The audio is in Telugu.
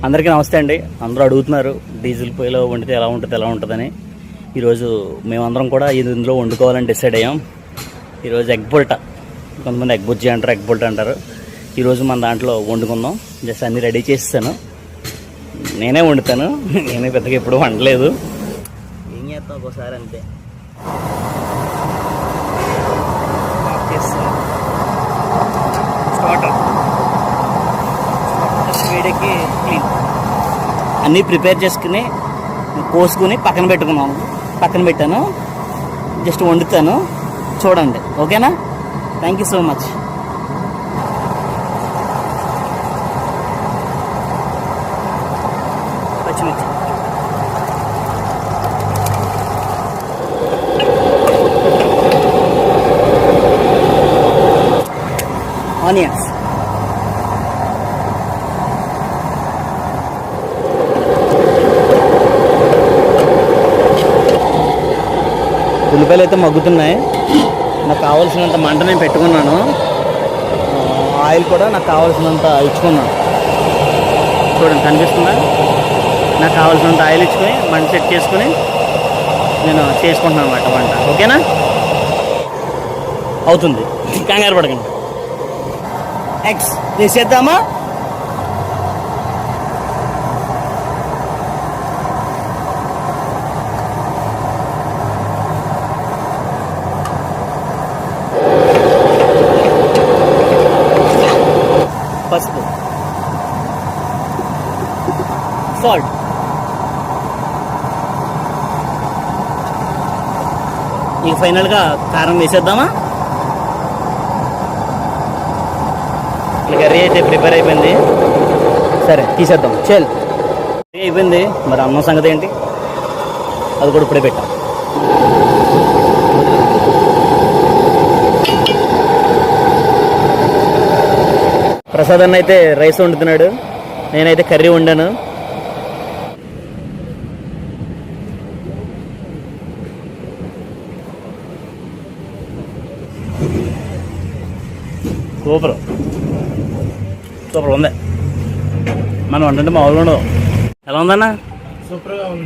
అందరికీ నమస్తే అండి. అందరూ అడుగుతున్నారు డీజిల్ పొయ్యిలో వండితే ఎలా ఉంటుందని. ఈరోజు మేమందరం కూడా ఇందులో వండుకోవాలని డిసైడ్ అయ్యాం. ఈరోజు ఎగ్ బుల్టా, కొంతమంది ఎగ్ బుజ్జి అంటారు, ఎగ్ బుల్టా అంటారు. ఈరోజు మన దాంట్లో వండుకుందాం. జస్ట్ అన్నీ రెడీ చేస్తాను, నేనే వండుతాను. నేనే పెద్దగా ఎప్పుడు వండలేదు. ఏం చేస్తాం ఒకసారి అంతే. స్టార్టర్ వేడికి క్లీన్ అన్నీ ప్రిపేర్ చేసుకుని కోసుకుని పక్కన పెట్టాను. జస్ట్ వండుతాను, చూడండి. ఓకేనా? Thank you so much. పచ్చిమిర్చి, ఆనియన్స్, ఉల్లిపాయలు అయితే మగ్గుతున్నాయి. నాకు కావాల్సినంత మంట నేను పెట్టుకున్నాను. ఆయిల్ కూడా నాకు కావాల్సినంత ఇచ్చుకున్నాను. చూడండి, కనిపిస్తుందా? నాకు కావాల్సినంత ఆయిల్ ఇచ్చుకొని మంట సెట్ చేసుకుని నేను చేసుకుంటున్నాను అన్నమాట వంట. ఓకేనా? అవుతుంది, కంగారు పడకండి. ఎగ్స్ వేసేద్దామా? పసుపు, సాల్ట్, ఇక ఫైనల్గా కారం వేసేద్దామా? కర్రీ అయితే ప్రిపేర్ అయిపోయింది. సరే, తీసేద్దాం. చల్, కర్రీ అయిపోయింది. మరి అన్నం సంగతి ఏంటి? అది కూడా ఇప్పుడే పెట్టాం. ప్రసాద్ అన్న అయితే రైస్ వండుతున్నాడు, నేనైతే కర్రీ వండాను. సూపర్ ఉంది. మనం వంటంటే మామూలుగా ఉండదు. ఎలా ఉందన్నా? సూపర్గా ఉంది.